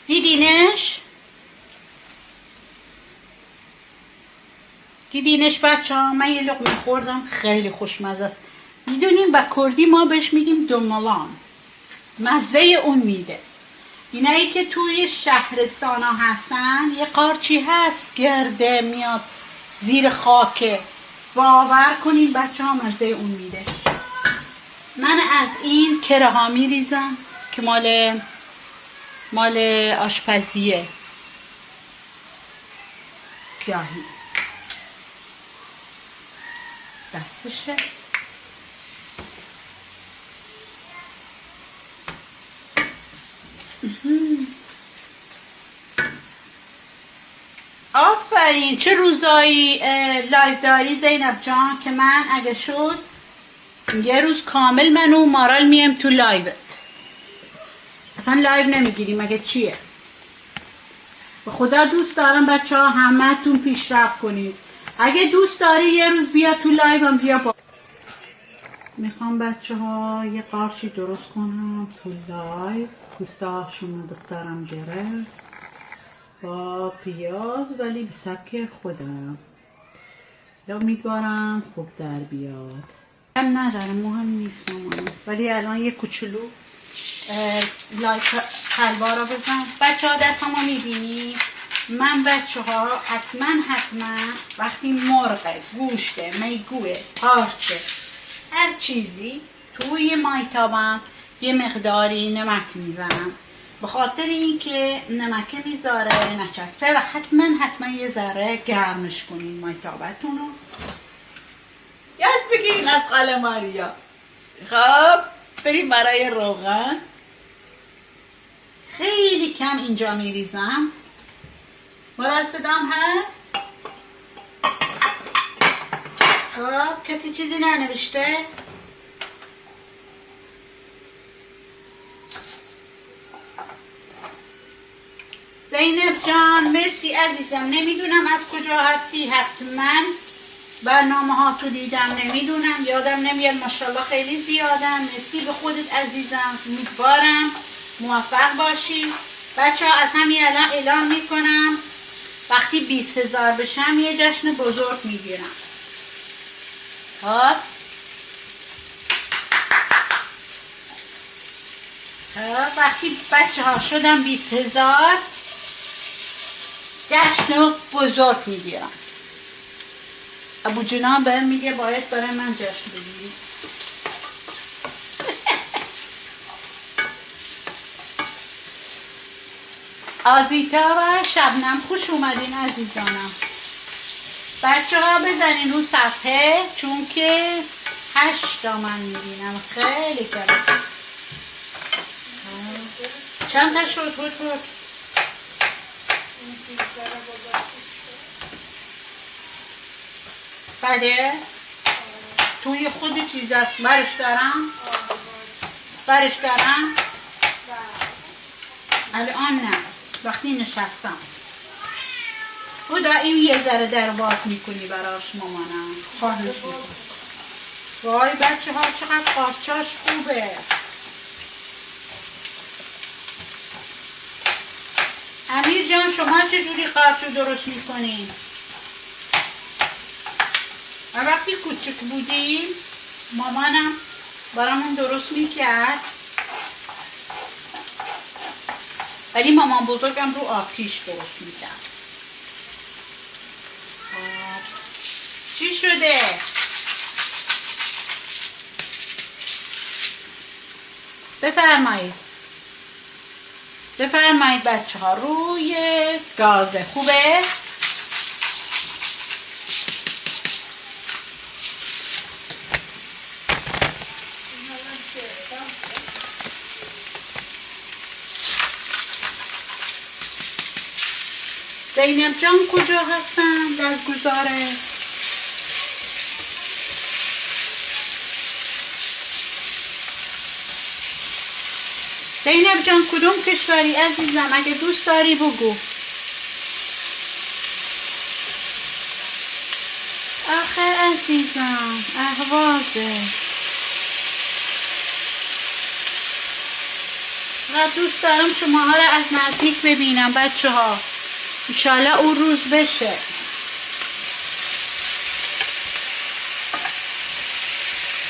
دیدینش؟ دیدینش بچه ها؟ من یه لقمه خوردم خیلی خوشمزه است. میدونیم با کردی ما بهش میگیم دوملان. مزه اون میده. اینایی که توی شهرستان ها هستن یه قارچی هست گرده میاد زیر خاکه، باور کنین بچه ها مزه اون میده. من از این کره ها میریزم که مال آشپزیه گیاهی دستشه. آفرین. چه روزایی لایو داری زینب جان که من اگه شد یه روز کامل من و مارال میم تو لایوت. اصلا لایو نمیگیریم مگه چیه؟ به خدا دوست دارم بچه ها همه تون پیشرفت کنید. اگه دوست داری یه روز بیا تو لایو هم بیا با. میخوام بچه ها یه قارچی درست کنم تو لایو. پوستاشون دخترم گرفت با پیاز ولی به سبک خودم. یا امیدوارم خوب در بیاد. هم نداره مهم نیست مامان. ولی الان یه کوچولو لایک حلوا رو بزن. بچه ها دست همو میبینی؟ من بچه ها حتما وقتی مرغ گوشته میگوه پارچه هر چیزی توی مایتابم یه مقداری نمک میزنم، به خاطر اینکه نمک میذاره نچسبه و حتما یه ذره گرمش کنین مایتابتون رو. یاد بگیرین از خاله ماریا. خب بریم برای روغن. خیلی کم اینجا میریزم. مرال صدام هست؟ خب کسی چیزی ننوشته؟ زینب جان مرسی عزیزم. نمیدونم از کجا هستی، حتما برنامه ها تو دیدم، نمیدونم یادم نمیاد. ماشاءالله خیلی زیادم. مرسی به خودت عزیزم. امیدوارم موفق باشی. بچه ها از همین الان اعلام میکنم وقتی 20,000 بشم یه جشن بزرگ میگیرم. خب وقتی بچه ها شدم 20,000 جشن بزرگ میگیرم. ابو جناب بهم میگه باید برای من جشن بگیری. آزیتا و شبنم خوش اومدین عزیزانم. بچه ها بزنین رو صفحه چون که 8 تا من میبینم. خیلی کرد. چند تا شد بود؟ بله توی خود چیز است. برش دارم الان نه، وقتی نشستم. خدا این یه ذره در باز میکنی براش مامانم. خواهش میکنم. وای بچه ها چقدر قارچاش خوبه. امیر جان شما چجوری قارچو درست میکنین؟ وقتی کوچک بودیم مامانم برامون درست میکرد، ولی مامان بزرگم رو آتیش درست میکرد. چی شده؟ بفرمایید بچه ها روی گازه. خوبه؟ زینب جان کجا هستن؟ در گذاره. زینب جان کدوم کشوری عزیزم؟ اگه دوست داری بگو. آخه عزیزم اهوازه. و دوست دارم شماها رو از نزدیک ببینم بچه ها. انشالله اون روز بشه.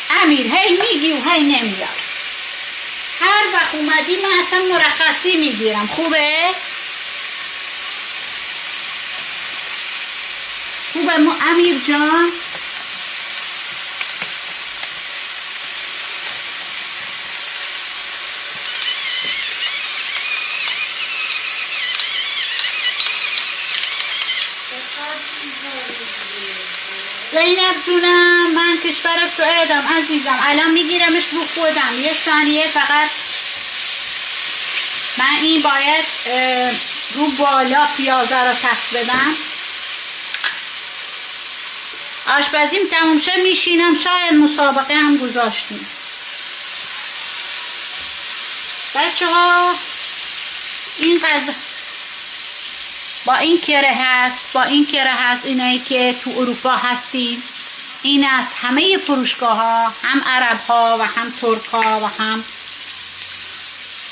امیر هی میگی و هی نمیاد. هر وقت اومدی من اصلا مرخصی میگیرم. خوبه؟ خوبه امیر جان؟ زینب جونم، من کشور سوئدم عزیزم. الان میگیرمش رو خودم. یه ثانیه فقط. من این باید رو بالا پیازه رو پس بدم. آشپزیم تموم شه میشینم. شاید مسابقه هم گذاشتیم. بچه ها این غذا با این کره هست اینایی که تو اروپا هستیم. این است همه فروشگاه ها، هم عرب ها و هم ترک ها و هم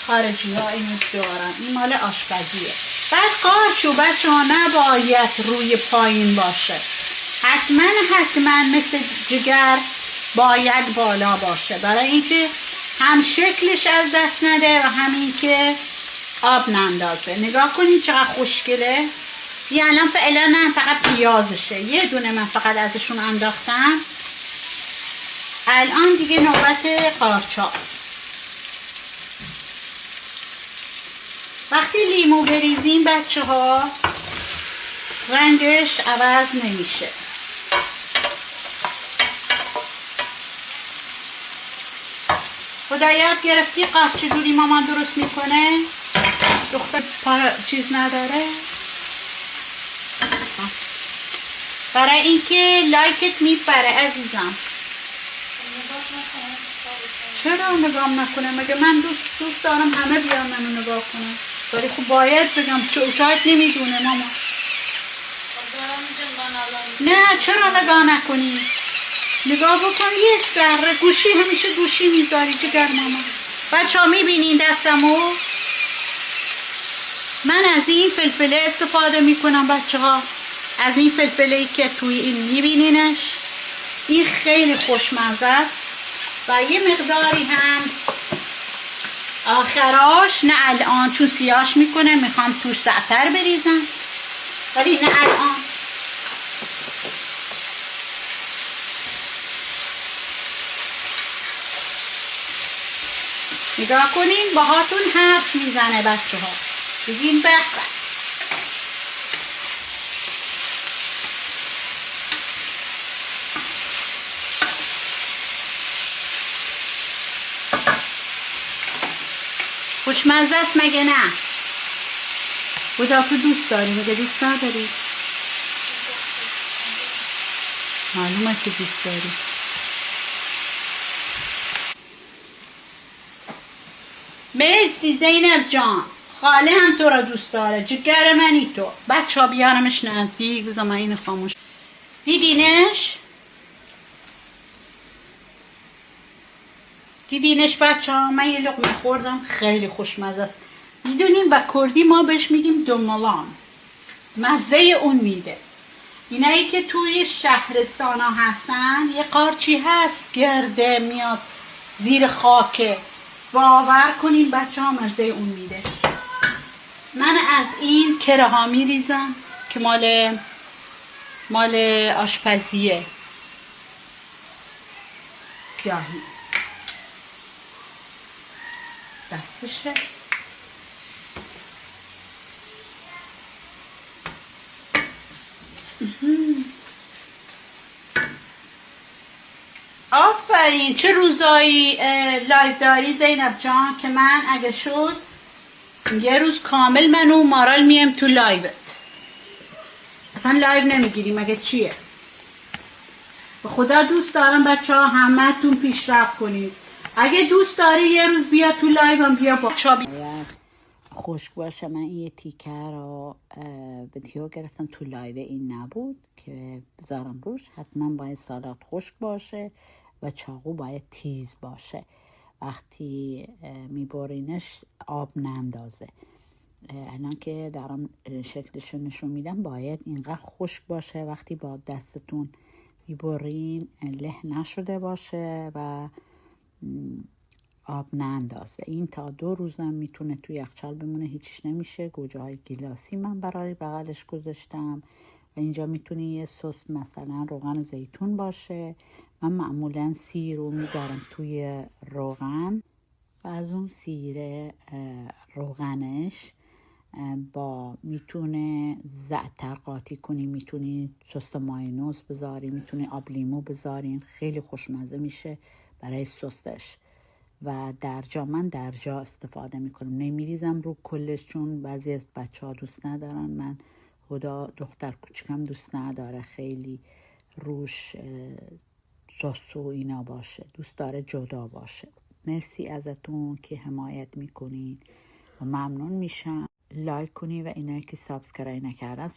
خارجی ها اینو دارن. این مال آشپزیه. بعد قارچو بچه ها نباید روی پایین باشه. حتما مثل جگر باید بالا باشه، برای اینکه هم شکلش از دست نده و همین که آب نندازه. نگاه کنید چقدر خوشگله. یه الان فعلا نه، فقط پیازشه. یه دونه من فقط ازشون انداختم. الان دیگه نوبت قارچاست. وقتی لیمو بریزیم بچه ها رنگش عوض نمیشه. خدا یاد گرفتی قارچ چجوری مامان درست میکنه؟ دختر چیز نداره؟ برای اینکه لایکت میبره عزیزم. چرا نگاه نکنه؟ مگه من دوست دارم همه بیان منو نگاه کنم. ولی خب باید بگم شاید نمیدونه ماما. نه چرا نگاه نکنی؟ نگاه بکن. یه ذره گوشی، همیشه گوشی میذاری جگر ماما. بچه ها میبینین دستمو؟ من از این فلفله استفاده میکنم بچه ها. از این فلفله که توی این میبینینش. این خیلی خوشمزه است. و یه مقداری هم آخراش، نه الان چون سیاش میکنه میخوام توش زعتر بریزم، ولی نه الان. نگاه کنین باهاتون حرف میزنه بچه ها. بگین به خوشمزه است مگه نه؟ بودا تو دوست داری مگه دوست نداری؟ معلومه که دوست داری. مرسی زینب جان. خاله هم تو را دوست داره. جگر منی تو. بچه ها بیارمش نزدیک. بذار من اینو خاموش. دیدینش بچه ها؟ من یه لقمه خوردم خیلی خوشمزه است. میدونین با کردی ما بهش میگیم دوملان. مزه اون میده. اینایی که توی شهرستان ها هستن یه قارچی هست گرده میاد زیر خاکه. باور کنین بچه ها مزه اون میده. من از این کره ها میریزم که مال آشپزیه. گاهی دستشه. آفرین. چه روزایی لایو داری زینب جان که من اگه شد یه روز کامل منو مارال میم تو لایوت. اصلا لایو نمیگیریم مگه چیه؟ به خدا دوست دارم بچه ها همه تون پیشرفت کنید. اگه دوست داری یه روز بیا تو لایو هم بیا با چابی خشک باشه. من یه تیکه رو ویدیو گرفتم تو لایو این نبود که بذارم روش. حتما باید سالاد خشک باشه و چاقو باید تیز باشه وقتی میبرینش آب نندازه. الان که دارم شکلشو نشون میدم باید اینقدر خشک باشه وقتی با دستتون میبرین له نشده باشه و آب نندازه. این تا 2 روزم میتونه توی یخچال بمونه، هیچیش نمیشه. گوجه های گیلاسی من برای بغلش گذاشتم و اینجا میتونه یه سس مثلا روغن زیتون باشه. من معمولا سیر رو میذارم توی روغن و از اون سیر روغنش با میتونه زعتر قاطی کنی، میتونی سس ماینوز بذاری، میتونی آب لیمو بذارین، خیلی خوشمزه میشه برای سسش. و من درجا استفاده میکنم، نمیریزم رو کلش چون بعضی از بچه ها دوست ندارن. من خدا دختر کوچکم دوست نداره خیلی روش سس و اینا باشه، دوست داره جدا باشه. مرسی ازتون که حمایت میکنین و ممنون میشم. لایک کنی و اینایی که سابسکرایب نکردن